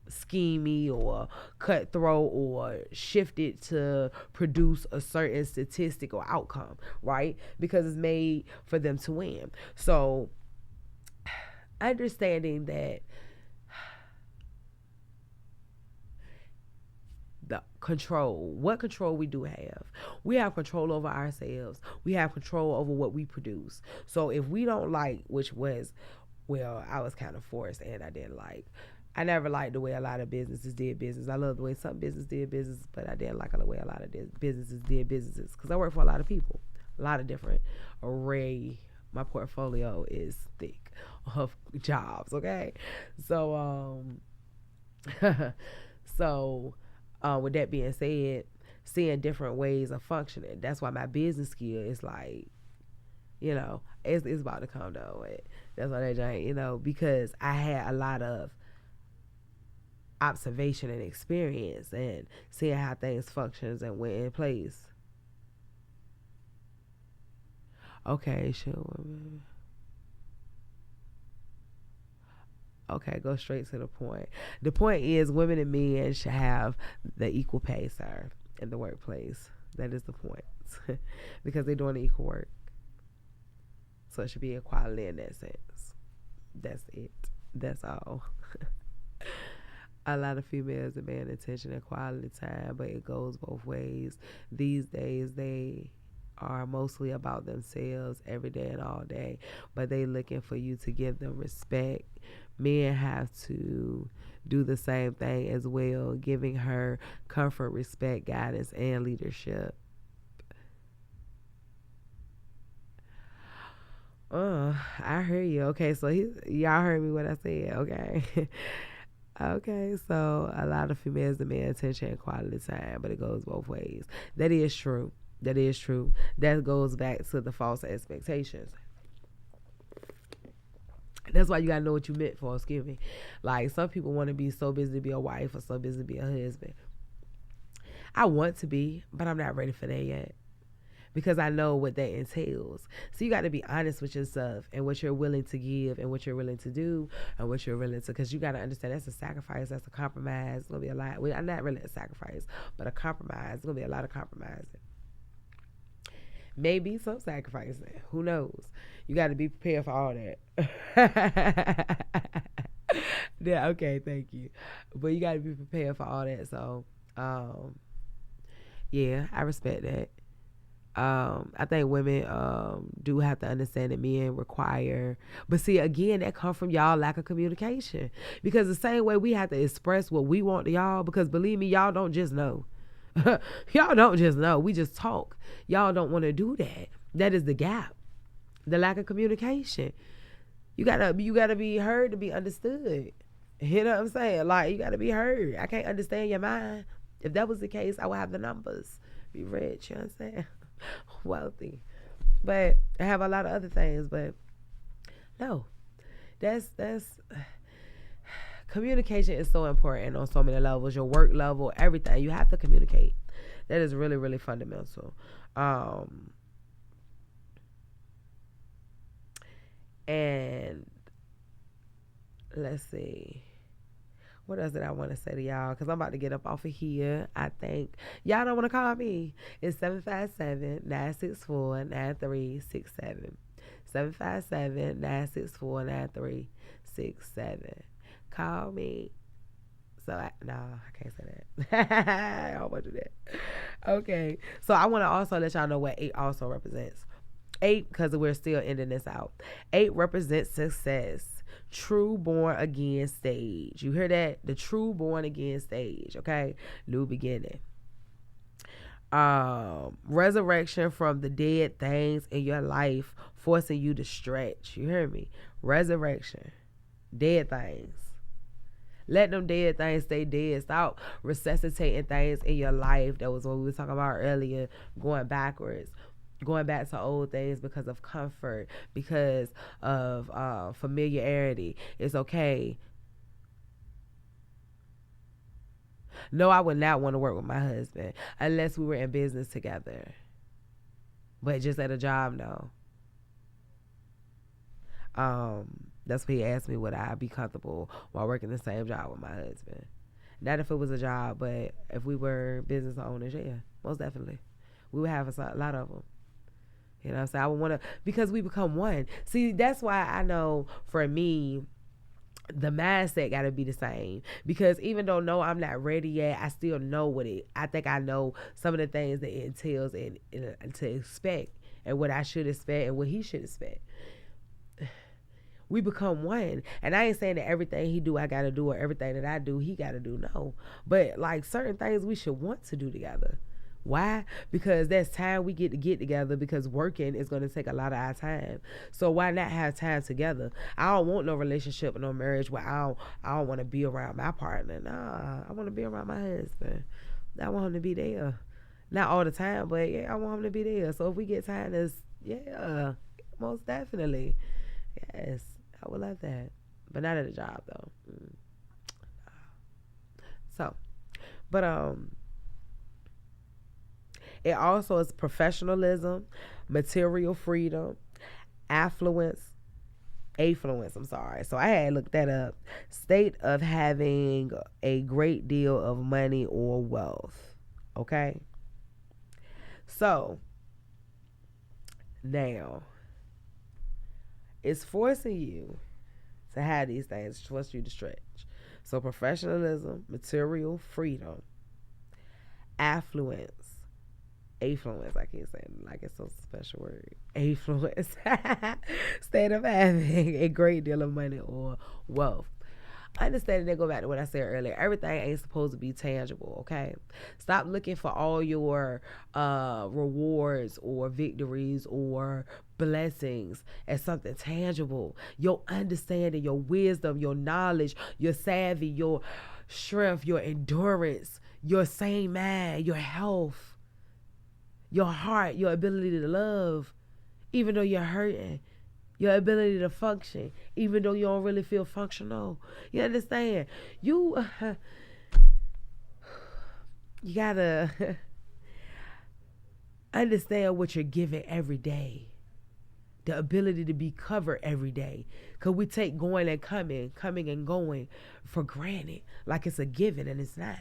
schemy or cutthroat or shifted to produce a certain statistic or outcome, right? Because it's made for them to win. So understanding that the control, what control we do have. We have control over ourselves. We have control over what we produce. So if we don't like, which was, well, I was kind of forced, and I never liked the way a lot of businesses did business. I love the way some businesses did business, but I didn't like the way a lot of businesses did businesses, because I work for a lot of people, a lot of different array. My portfolio is thick of jobs, okay? So, With that being said, seeing different ways of functioning. That's why my business skill is like, it's about to come though. That's why that giant, because I had a lot of observation and experience and seeing how things functions and went in place. Okay, sure. Okay, go straight to the point. The point is women and men should have the equal pay, sir, in the workplace. That is the point. Because they're doing the equal work. So it should be equality in that sense. That's it. That's all. A lot of females demand attention and quality time, but it goes both ways. These days, they are mostly about themselves every day and all day, but they looking for you to give them respect. Men have to do the same thing as well, giving her comfort, respect, guidance, and leadership. I hear you. Okay, so y'all heard me what I said. Okay. Okay, so a lot of females demand attention and quality time, but it goes both ways. That is true. That is true. That goes back to the false expectations. That's why you gotta know what you meant for, excuse me. Like, some people want to be so busy to be a wife or so busy to be a husband. I want to be, but I'm not ready for that yet. Because I know what that entails. So you got to be honest with yourself and what you're willing to give and what you're willing to do and what you're willing to, because you got to understand that's a sacrifice, that's a compromise. It's going to be a lot. Well, not really a sacrifice, but a compromise. It's going to be a lot of compromising. Maybe some sacrificing. Who knows? You got to be prepared for all that. Yeah, okay, thank you. But you got to be prepared for all that. So, yeah, I respect that. I think women do have to understand that men require, but see, again, that comes from y'all lack of communication. Because the same way we have to express what we want to y'all, because believe me, y'all don't just know. Y'all don't just know. We just talk. Y'all don't want to do that. That is the gap, the lack of communication. You gotta be heard to be understood. You know what I'm saying? Like, you gotta be heard. I can't understand your mind. If that was the case, I would have the numbers, be rich. You know what I'm saying? Wealthy, but I have a lot of other things. But no, that's communication is so important on so many levels. Your work level, everything, you have to communicate. That is really, really fundamental. And let's see, what else did I want to say to y'all? Because I'm about to get up off of here. I think y'all don't want to call me. It's 757-964-9367. 757-964-9367. Call me. So, I can't say that. I don't want to do that. Okay. So, I want to also let y'all know what 8 also represents. 8, because we're still ending this out. 8 represents success. True born again stage. You hear that? The true born again stage. Okay. New beginning. Resurrection from the dead things in your life, forcing you to stretch. You hear me? Resurrection. Dead things. Let them dead things stay dead. Stop resuscitating things in your life. That was what we were talking about earlier. Going backwards. Going back to old things because of comfort, because of familiarity. It's okay. No, I would not want to work with my husband unless we were in business together. But just at a job, no. That's what he asked me, would I be comfortable while working the same job with my husband? Not if it was a job, but if we were business owners, yeah, most definitely. We would have a lot of them. You know what I'm saying? I would want to, because we become one. See, that's why I know for me, the mindset got to be the same. Because even though, no, I'm not ready yet, I still know I think I know some of the things that it entails and to expect and what I should expect and what he should expect. We become one. And I ain't saying that everything he do, I got to do, or everything that I do, he got to do. No. But like certain things we should want to do together. Why? Because that's time we get together, because working is going to take a lot of our time. So why not have time together? I don't want no relationship or no marriage where I don't want to be around my partner. Nah, I want to be around my husband. I want him to be there. Not all the time, but yeah, I want him to be there. So if we get time, yeah, most definitely. Yes, I would love that. But not at a job, though. So, but it also is professionalism, material freedom, affluence. I'm sorry. So I had looked that up. State of having a great deal of money or wealth. Okay? So, now, it's forcing you to have these things, force you to stretch. So professionalism, material freedom, affluence, I can't say it like it's a special word. Affluence, state of having a great deal of money or wealth. Understanding that, go back to what I said earlier. Everything ain't supposed to be tangible, okay? Stop looking for all your rewards or victories or blessings as something tangible. Your understanding, your wisdom, your knowledge, your savvy, your strength, your endurance, your sane mind, your health, your heart, your ability to love, even though you're hurting. Your ability to function, even though you don't really feel functional. You understand? You gotta understand what you're given every day. The ability to be covered every day. Because we take going and coming and going for granted. Like it's a given, and it's not.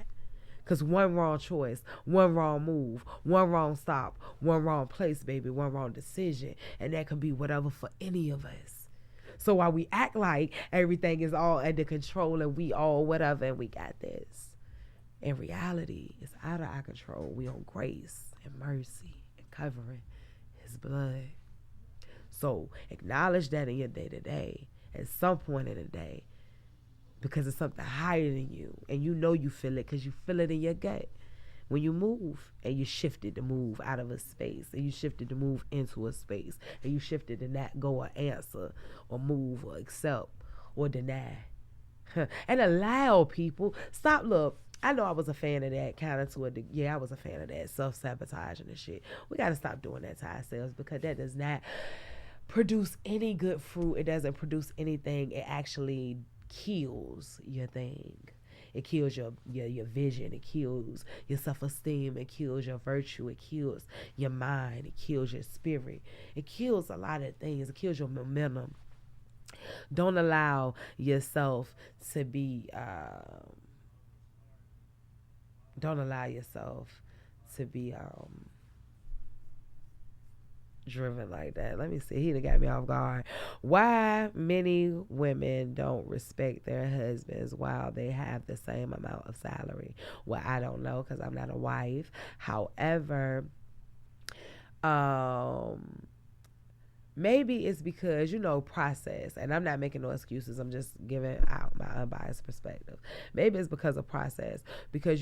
Because one wrong choice, one wrong move, one wrong stop, one wrong place, baby, one wrong decision. And that can be whatever for any of us. So while we act like everything is all under control and we all whatever and we got this, in reality, it's out of our control. We on grace and mercy and covering his blood. So acknowledge that in your day-to-day at some point in the day. Because it's something higher than you. And you know you feel it because you feel it in your gut. When you move and you shifted to move out of a space and you shifted to move into a space and you shifted to not go or answer or move or accept or deny. And allow people. Stop, look. I know I was a fan of that kind of I was a fan of that self-sabotaging and shit. We got to stop doing that to ourselves because that does not produce any good fruit. It doesn't produce anything. It actually kills your thing. It kills your vision. It kills your self-esteem. It kills your virtue. It kills your mind. It kills your spirit. It kills a lot of things. It kills your momentum. Don't allow yourself to be driven like that. Let me see. He done got me off guard. Why many women don't respect their husbands while they have the same amount of salary? Well, I don't know because I'm not a wife. However, maybe it's because, process. And I'm not making no excuses. I'm just giving out my unbiased perspective. Maybe it's because of process. Because,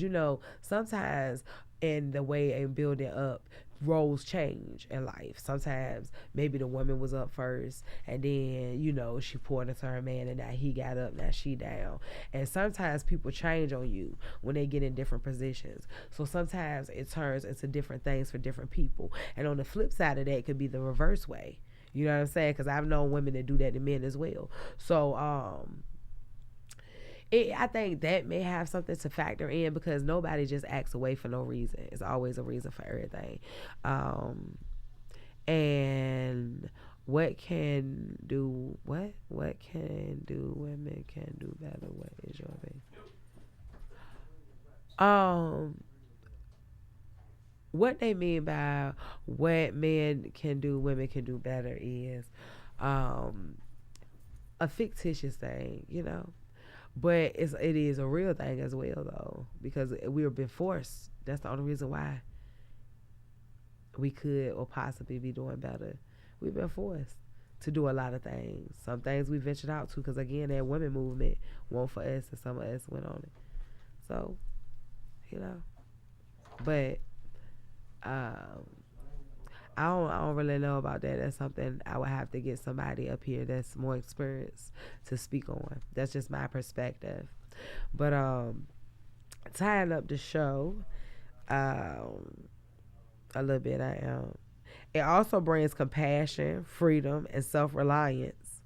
sometimes in the way and building up, roles change in life. Sometimes maybe the woman was up first and then, she poured into her man and now he got up, now she down. And sometimes people change on you when they get in different positions. So sometimes it turns into different things for different people. And on the flip side of that, it could be the reverse way. You know what I'm saying? Because I've known women that do that to men as well. So, I think that may have something to factor in because nobody just acts away for no reason. It's always a reason for everything. And what can do women can do better? What is your opinion? What they mean by what men can do, women can do better is a fictitious thing, But it is a real thing as well, though, because we've been forced. That's the only reason why we could or possibly be doing better. We've been forced to do a lot of things. Some things we ventured out to because, again, that women movement won for us and some of us went on it. So, but, I don't really know about that. That's something I would have to get somebody up here that's more experienced to speak on. That's just my perspective. But tying up the show, a little bit I am. It also brings compassion, freedom, and self-reliance.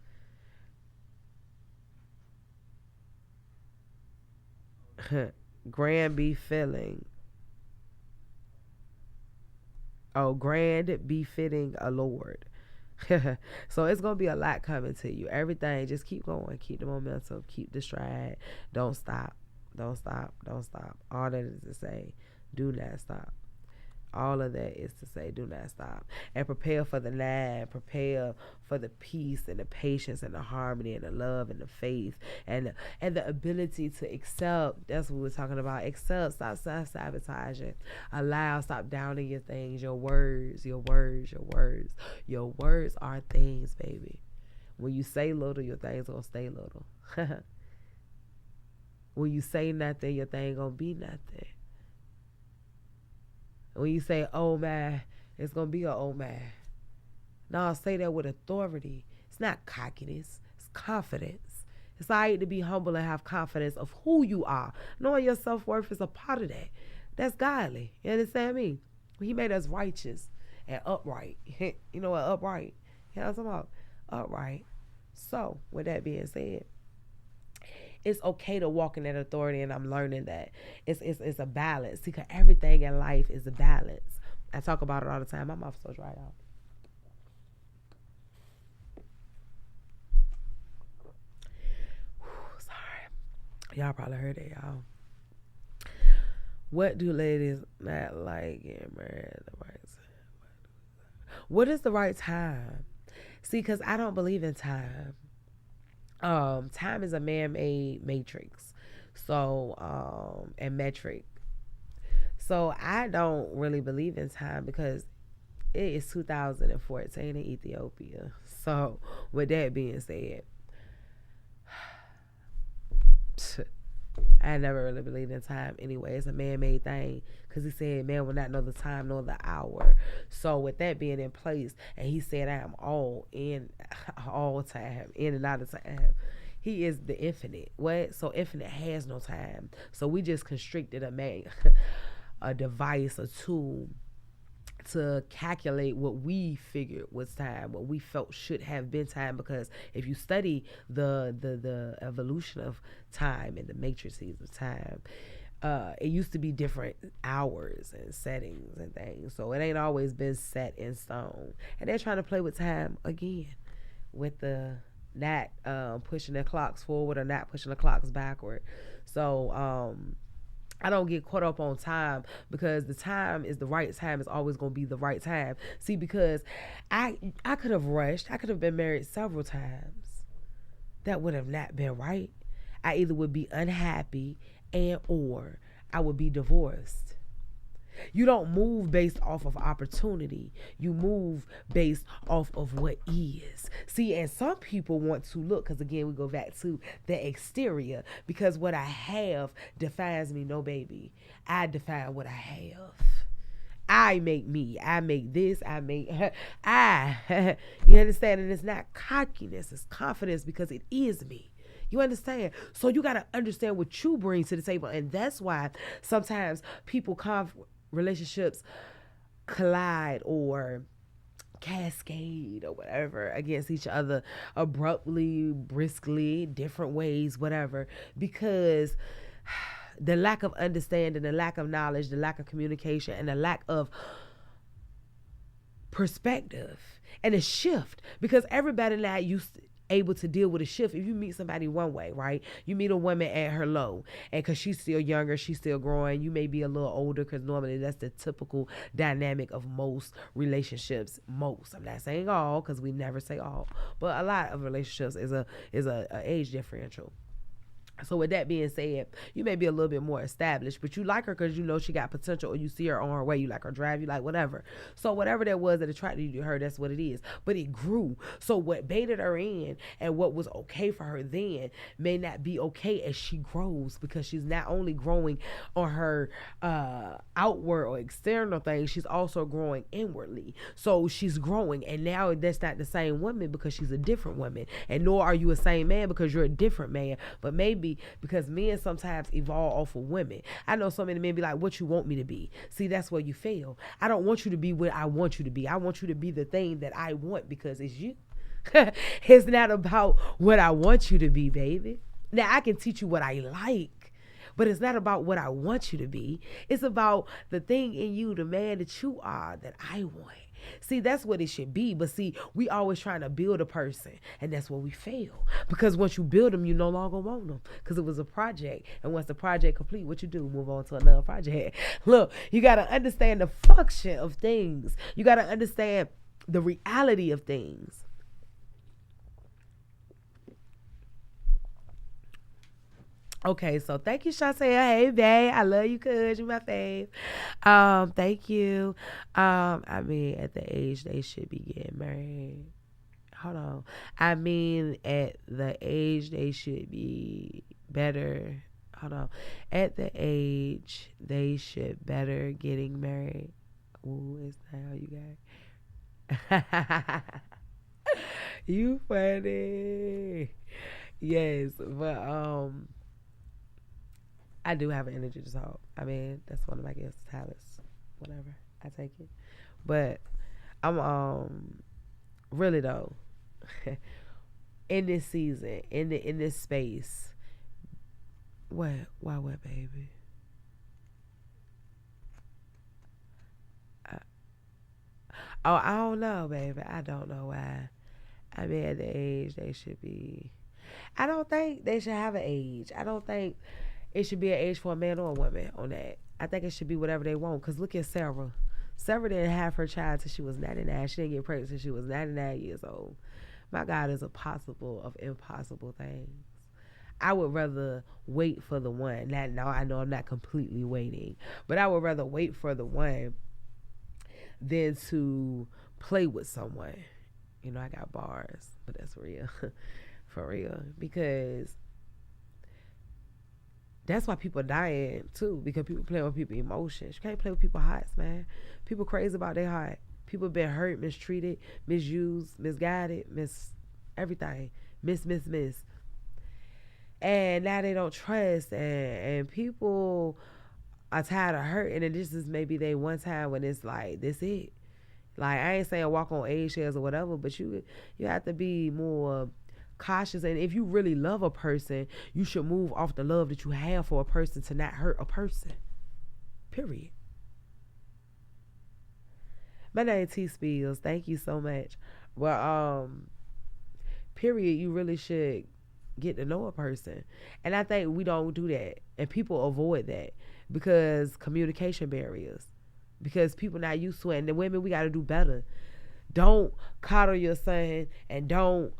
Grand befitting. Oh, grand befitting a Lord. So it's going to be a lot coming to you. Everything, just keep going. Keep the momentum. Keep the stride. Don't stop. Don't stop. Don't stop. All that is to say, do not stop. All of that is to say, do not stop. And prepare for the nine. Prepare for the peace and the patience and the harmony and the love and the faith and the ability to accept. That's what we're talking about. Accept. Stop sabotaging. Allow. Stop downing your things. Your words. Your words. Your words. Your words are things, baby. When you say little, your thing's going to stay little. When you say nothing, your thing going to be nothing. When you say, oh man, it's going to be an oh man. No, say that with authority. It's not cockiness. It's confidence. It's all right to be humble and have confidence of who you are. Knowing your self-worth is a part of that. That's godly. You understand me? He made us righteous and upright. You know what? Upright. You know what I'm talking about? Upright. So, with that being said, it's okay to walk in that authority, and I'm learning that it's a balance. See, 'cause everything in life is a balance. I talk about it all the time. My mouth's so dry out. Sorry, y'all probably heard it, y'all. What do ladies not like getting married at the right time? What is the right time? See, 'cause I don't believe in time. Time is a man-made matrix, so and metric. So I don't really believe in time because it is 2014 in Ethiopia. So with that being said, I never really believed in time anyway. It's a man-made thing because he said man will not know the time nor the hour. So with that being in place, and he said I am all time, in and out of time. He is the infinite. What? So infinite has no time. So we just constricted a device, a tool to calculate what we figured was time, what we felt should have been time. Because if you study the evolution of time and the matrices of time, it used to be different hours and settings and things. So it ain't always been set in stone. And they're trying to play with time again with the not pushing the clocks forward or not pushing the clocks backward. So I don't get caught up on time because the time is the right time. It's always going to be the right time. See, because I could have rushed. I could have been married several times. That would have not been right. I either would be unhappy and or I would be divorced. You don't move based off of opportunity. You move based off of what is. See, and some people want to look, because again, we go back to the exterior, because what I have defines me. No, baby. I define what I have. I make me. I make this. I make you understand? And it's not cockiness. It's confidence because it is me. You understand? So you got to understand what you bring to the table. And that's why sometimes relationships collide or cascade or whatever against each other abruptly, briskly, different ways, whatever, because the lack of understanding, the lack of knowledge, the lack of communication, and the lack of perspective and a shift, because everybody now able to deal with a shift. If you meet somebody one way, right? You meet a woman at her low, and because she's still younger, she's still growing. You may be a little older, because normally that's the typical dynamic of most relationships. Most, I'm not saying all, because we never say all, but a lot of relationships is a age differential. So with that being said, you may be a little bit more established, but you like her because you know she got potential, or you see her on her way, you like her drive, you like whatever. So whatever that was that attracted you to her, that's what it is. But it grew. So what baited her in and what was okay for her then may not be okay as she grows, because she's not only growing on her outward or external things, she's also growing inwardly. So she's growing, and now that's not the same woman because she's a different woman, and nor are you a same man because you're a different man. But maybe because men sometimes evolve off of women. I know so many men be like, what you want me to be? See, that's where you fail. I don't want you to be what I want you to be. I want you to be the thing that I want because it's you. It's not about what I want you to be, baby. Now, I can teach you what I like, but it's not about what I want you to be. It's about the thing in you, the man that you are, that I want. See, that's what it should be. But see, we always trying to build a person, and that's where we fail. Because once you build them, you no longer want them, because it was a project. And once the project complete, what you do? Move on to another project. Look, you got to understand the function of things. You got to understand the reality of things. Okay, so thank you, Chantel. Hey, babe, I love you, cuz you my fave. Thank you. I mean, at the age they should be getting married. Hold on. I mean, at the age they should be better. Hold on. At the age they should better getting married. Ooh, is that how you got? You funny. Yes, but I do have an energy to talk. I mean, that's one of my gifts, talents. Whatever. I take it. But I'm really though, in this season, in this space. What? Why what, baby? I don't know, baby. I don't know why. I mean, at the age they should be. I don't think they should have an age. I don't think it should be an age for a man or a woman on that. I think it should be whatever they want. Because look at Sarah. Sarah didn't have her child till she was 99. She didn't get pregnant till she was 99 years old. My God is a possible of impossible things. I would rather wait for the one. Now I know I'm not completely waiting, but I would rather wait for the one than to play with someone. You know, I got bars, but that's real. For real. Because that's why people dying too, because people play with people's emotions. You can't play with people's hearts, man. People crazy about their heart. People been hurt, mistreated, misused, misguided, everything. Miss. And now they don't trust, and people are tired of hurting, and this is maybe they one time when it's like, this it. Like, I ain't saying walk on eggshells or whatever, but you have to be more cautious. And if you really love a person, you should move off the love that you have for a person to not hurt a person. Period. My name is TSPills. Thank you so much. Well, period, you really should get to know a person. And I think we don't do that. And people avoid that because communication barriers. Because people not used to it. And the women, we got to do better. Don't coddle your son, and don't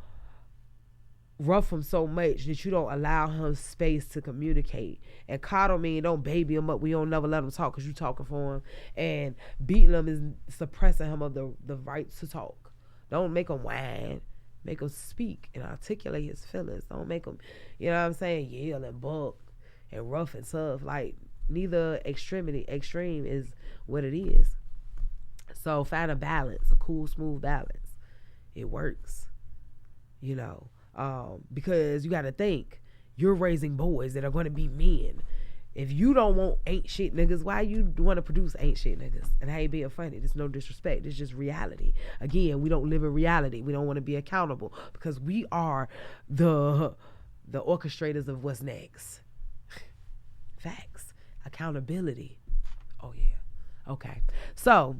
rough him so much that you don't allow him space to communicate. And coddle mean don't baby him up. We don't never let him talk because you talking for him. And beating him is suppressing him of the right to talk. Don't make him whine. Make him speak and articulate his feelings. Don't make him, you know what I'm saying, yell and buck and rough and tough. Like, neither extreme is what it is. So find a balance, a cool, smooth balance. It works, you know, because you got to think, you're raising boys that are going to be men. If you don't want ain't shit niggas, why you want to produce ain't shit niggas? And I ain't being funny. There's no disrespect. It's just reality. Again, we don't live in reality. We don't want to be accountable because we are the orchestrators of what's next. Facts. Accountability. Oh, yeah. Okay. So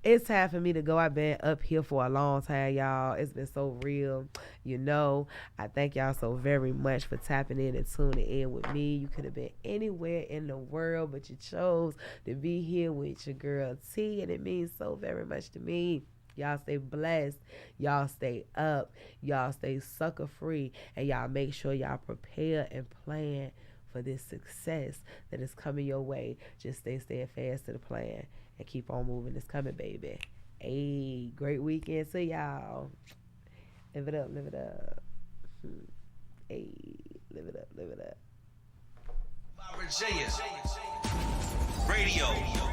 it's time for me to go. I've been up here for a long time, y'all. It's been so real. You know, I thank y'all so very much for tapping in and tuning in with me. You could have been anywhere in the world, but you chose to be here with your girl T, and it means so very much to me. Y'all stay blessed. Y'all stay up. Y'all stay sucker free. And y'all make sure y'all prepare and plan for this success that is coming your way. Just stay steadfast to the plan and keep on moving. It's coming, baby. Hey, great weekend to y'all. Live it up, live it up. Hey, live it up, live it up. Virginia. Radio.